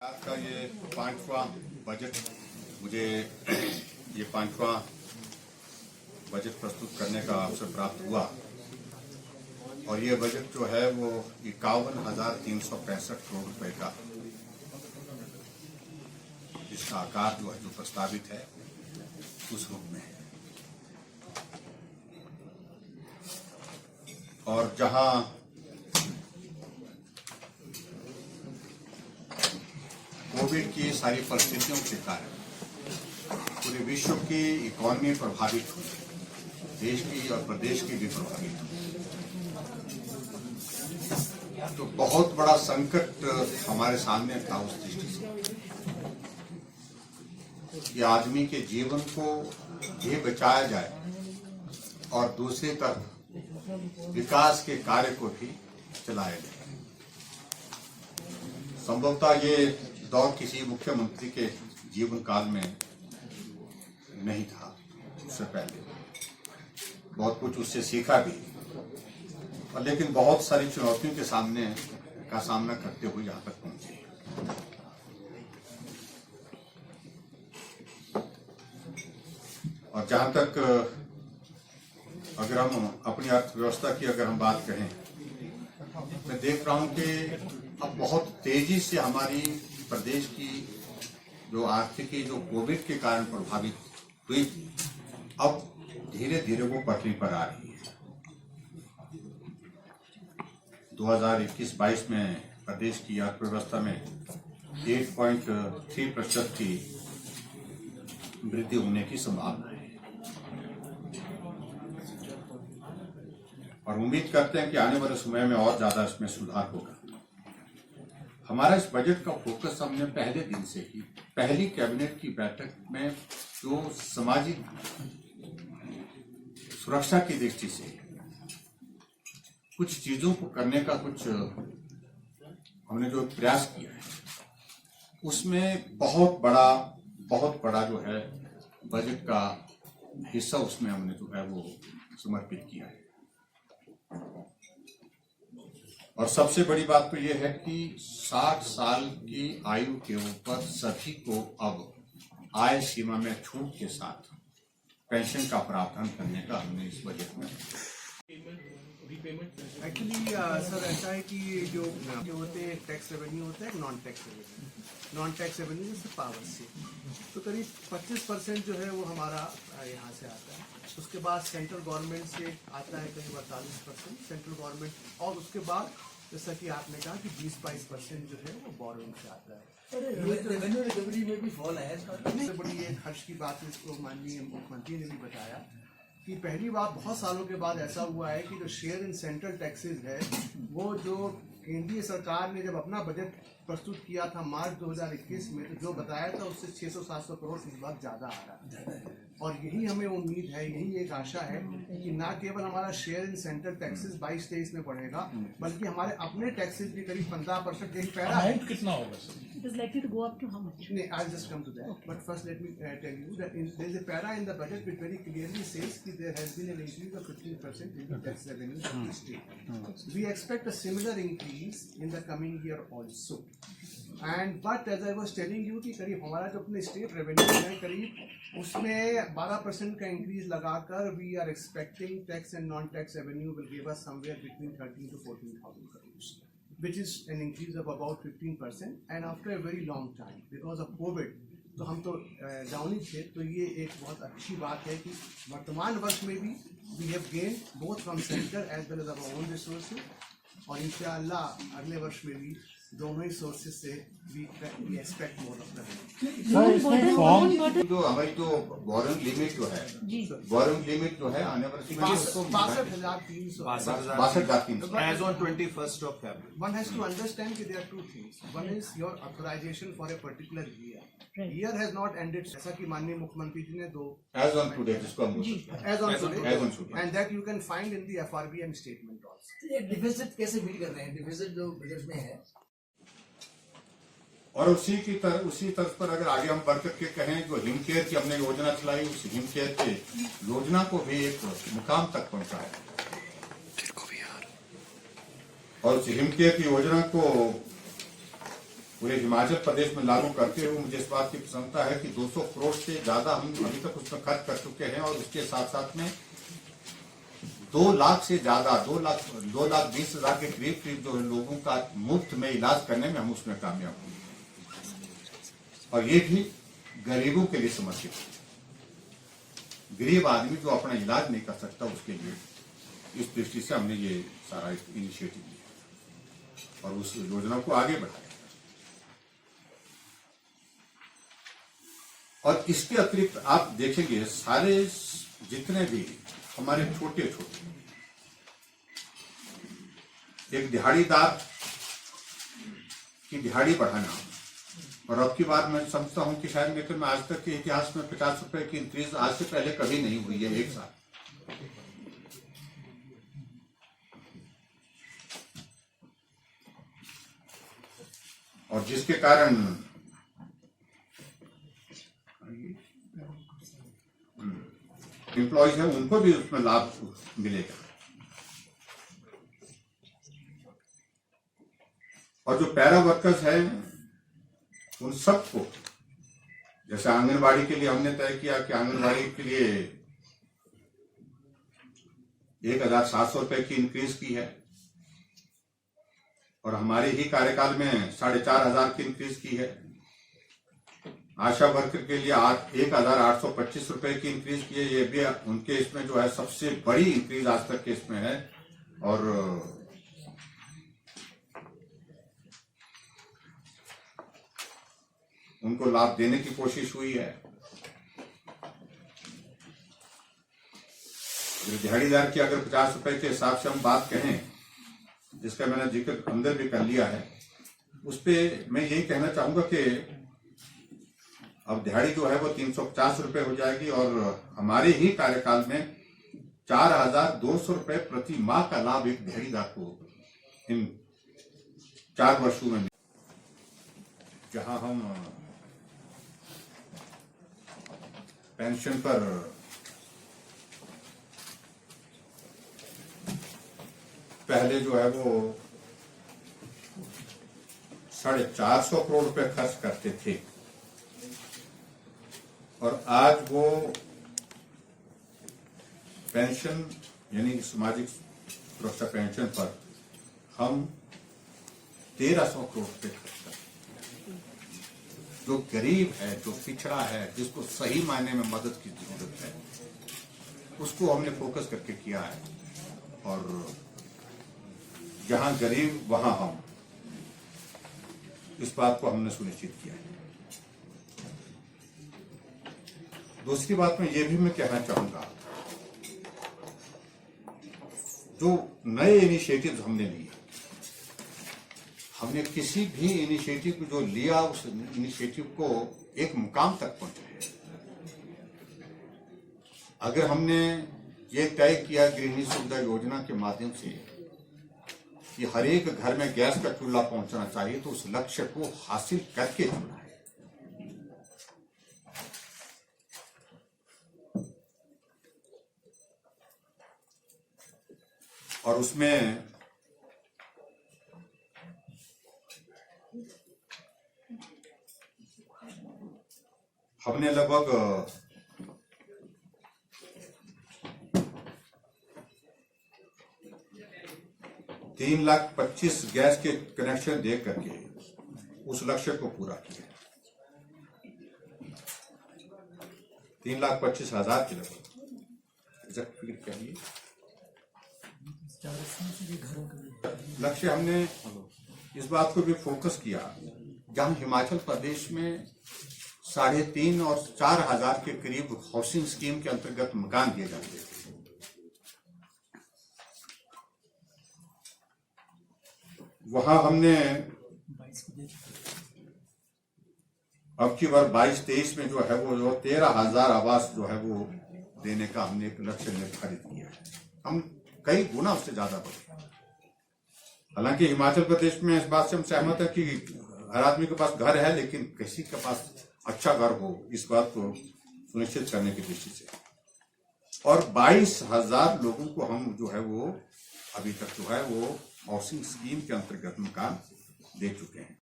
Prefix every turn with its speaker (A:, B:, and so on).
A: आज का ये 5वां बजट मुझे ये 5वां बजट प्रस्तुत करने का अवसर प्राप्त हुआ और ये बजट जो है वो 51,365 करोड़ रुपए का इसका आकार जो है जो प्रस्तावित है उस रूप में है। और जहां कोविड की सारी परिस्थितियों के कारण पूरे विश्व की इकोनॉमी प्रभावित हुई, देश की और प्रदेश की भी प्रभावित हुई, तो बहुत बड़ा संकट हमारे सामने था उस दृष्टि से कि आदमी के जीवन को भी बचाया जाए और दूसरी तरफ विकास के कार्य को भी चलाया जाए। संभवतः ये दौर किसी मुख्यमंत्री के जीवन काल में नहीं था। उससे पहले बहुत कुछ उससे सीखा भी, और लेकिन बहुत सारी चुनौतियों के सामना करते हुए यहाँ तक पहुंचे। और जहां तक अगर हम अपनी अर्थव्यवस्था की अगर हम बात करें, मैं देख रहा हूं कि अब बहुत तेजी से हमारी प्रदेश की जो आर्थिकी जो कोविड के कारण प्रभावित हुई थी, अब धीरे धीरे वो पटरी पर आ रही है। 2021-22 में प्रदेश की अर्थव्यवस्था में 8.3% की वृद्धि होने की संभावना है और उम्मीद करते हैं कि आने वाले समय में और ज्यादा इसमें सुधार होगा। हमारा इस बजट का फोकस हमने पहले दिन से ही पहली कैबिनेट की बैठक में जो सामाजिक सुरक्षा की दृष्टि से कुछ चीजों को करने का कुछ हमने जो प्रयास किया है, उसमें बहुत बड़ा जो है बजट का हिस्सा उसमें हमने जो है वो समर्पित किया है। और सबसे बड़ी बात तो यह है कि 60 साल की आयु के ऊपर सभी को अब आय सीमा में छूट के साथ पेंशन का प्रावधान करने का हमने इस बजट में।
B: एक्चुअली सर ऐसा है कि जो होते हैं टैक्स रेवेन्यू होता है, non tax revenue. Non tax revenue जैसे पावर से तो करीब 25% जो है वो हमारा यहाँ से आता है। उसके बाद सेंट्रल गवर्नमेंट से आता है करीब 48% सेंट्रल गवर्नमेंट, और उसके बाद जैसा कि आपने कहा कि 20-22% जो है वो बोरोइंग से आता है।
C: रेवेन्यू रिकवरी में भी फॉल है।
B: सबसे बड़ी एक हर्ष की बात है, इसको माननीय मुख्यमंत्री ने भी बताया कि पहली बार बहुत सालों के बाद ऐसा हुआ है कि जो शेयर इन सेंट्रल टैक्सेस है, वो जो केंद्रीय सरकार ने जब अपना बजट प्रस्तुत किया था मार्च 2021 में, तो जो बताया था उससे 600-700 करोड़ इस बार ज्यादा आ रहा है। और यही हमें उम्मीद है, यही एक आशा है कि ना केवल हमारा शेयर इन सेंट्रल टैक्सेस 22-23 में बढ़ेगा, बल्कि हमारे अपने टैक्सेस भी करीब 15% यही पैरा है।
C: कितना होगा sir?
D: It is likely to go up to how much?
B: I'll just come to that. Okay. But first let me tell you that there is a para in the budget which very clearly says that there has been an increase of 15% in the tax revenues of the state. We expect a similar increase in the coming year also. And but as I was telling you कि करीब हमारा जो अपने state revenue है करीब उसमें 12% का increase लगाकर we are expecting tax and non-tax revenue will give us somewhere between 13,000 to 14,000 crores, which is an increase of about 15%, and after a very long time because of COVID, तो हम तो down ही थे, तो ये एक बहुत अच्छी बात है कि वर्तमान वर्ष में भी we have gained both from center as well as our own resources, और इंशाअल्लाह अगले वर्ष में भी दोनों ही सोर्सेज से we expect more of
A: जो हमारी जो बोरिंग लिमिट जो है, बोरिंग लिमिट जो है आने वाले 62,300
E: as on 21st of February.
B: One has to understand that there are two things. One is your authorization for a particular year.
D: Right.
B: Year has not ended. जैसा कि माननीय मुख्यमंत्री जी ने दो
A: एज ऑन टुडे जिसको हम बोल सकते हैं,
B: as on
A: today.
B: today, and that you can find in the FRBM statement also.
C: ये डिफिसिट कैसे मीट कर रहे हैं? डिफिसिट जो बजट में है,
A: और उसी तर्ज पर अगर आगे हम बढ़ करके कहें, जो हिम केयर की हमने योजना चलाई, उस हिम केयर के योजना को भी एक मुकाम तक पहुंचाया और उस हिम केयर की योजना को पूरे हिमाचल प्रदेश में लागू करते हुए मुझे इस बात की प्रसन्नता है कि 200 करोड़ से ज्यादा हम अभी तक उसमें खर्च कर चुके हैं, और उसके साथ साथ में 2 लाख से ज्यादा 2,20,000 के करीब जो लोगों का मुफ्त में इलाज करने में हम उसमें कामयाब हुए, और ये भी गरीबों के लिए समर्पित है। गरीब आदमी जो अपना इलाज नहीं कर सकता उसके लिए इस दृष्टि से हमने ये सारा इनिशिएटिव लिया और उस योजना को आगे बढ़ाया। और इसके अतिरिक्त आप देखेंगे सारे जितने भी हमारे छोटे छोटे एक दिहाड़ीदार की दिहाड़ी बढ़ाना, और अब की बार मैं समझता हूं कि शायद मेरे में आज तक के इतिहास में 50 रुपए की इंक्रीज आज से पहले कभी नहीं हुई है एक साल। और जिसके कारण एम्प्लॉयज हैं उनको भी उसमें लाभ मिलेगा। और जो पैरा वर्कर्स हैं उन सबको, जैसे आंगनबाड़ी के लिए हमने तय किया कि आंगनबाड़ी के लिए 1,700 रुपए की इंक्रीज की है, और हमारे ही कार्यकाल में 4,500 की इंक्रीज की है। आशा वर्कर के लिए 1,825 रुपए की इंक्रीज की है, ये भी उनके इसमें जो है सबसे बड़ी इंक्रीज आज तक के इसमें है। और उनको लाभ देने की कोशिश हुई है। दिहाड़ीदार की अगर 50 रुपए के हिसाब से हम बात कहें, जिसका मैंने जिक्र अंदर भी कर लिया है, उस पे मैं यही कहना चाहूंगा कि अब दिहाड़ी जो है वो 350 रुपए हो जाएगी, और हमारे ही कार्यकाल में 4,200 रुपए प्रति माह का लाभ एक दिहाड़ीदार को इन 4 वर्षों में, जहां हम पेंशन पर पहले जो है वो 450 करोड़ रुपए खर्च करते थे, और आज वो पेंशन यानी सामाजिक सुरक्षा पेंशन पर हम 1,300 करोड़ रुपए खर्च करते हैं। जो गरीब है, जो पिछड़ा है, जिसको सही मायने में मदद की जरूरत है, उसको हमने फोकस करके किया है। और जहां गरीब वहां हम, इस बात को हमने सुनिश्चित किया है। दूसरी बात में ये भी मैं कहना चाहूंगा, जो नए इनिशिएटिव्स हमने लिए, हमने किसी भी इनिशिएटिव को जो लिया उस इनिशिएटिव को एक मुकाम तक पहुंचाया। अगर हमने ये तय किया गृहिणी सुविधा योजना के माध्यम से कि हर एक घर में गैस का चूल्हा पहुंचना चाहिए, तो उस लक्ष्य को हासिल करके जुड़ा है। और उसमें हमने लगभग 3,25,000 गैस के कनेक्शन दे करके उस लक्ष्य को पूरा किया। 3,25,000 के लगभग चाहिए लक्ष्य। हमने इस बात को भी फोकस किया, जहां हिमाचल प्रदेश में 3,500 और 4,000 के करीब हाउसिंग स्कीम के अंतर्गत मकान दिए जाते थे। वहां हमने अब की बार 22-23 में जो है वो 13,000 आवास जो है वो देने का हमने एक लक्ष्य निर्धारित किया है। हम कई गुना उससे ज्यादा बढ़े। हालांकि हिमाचल प्रदेश में इस बात से हम सहमत है कि हर आदमी के पास घर है, लेकिन किसी के पास अच्छा घर हो, इस बात को सुनिश्चित करने की दृष्टि से। और 22,000 लोगों को हम जो है वो अभी तक जो है वो हाउसिंग स्कीम के अंतर्गत मकान दे चुके हैं।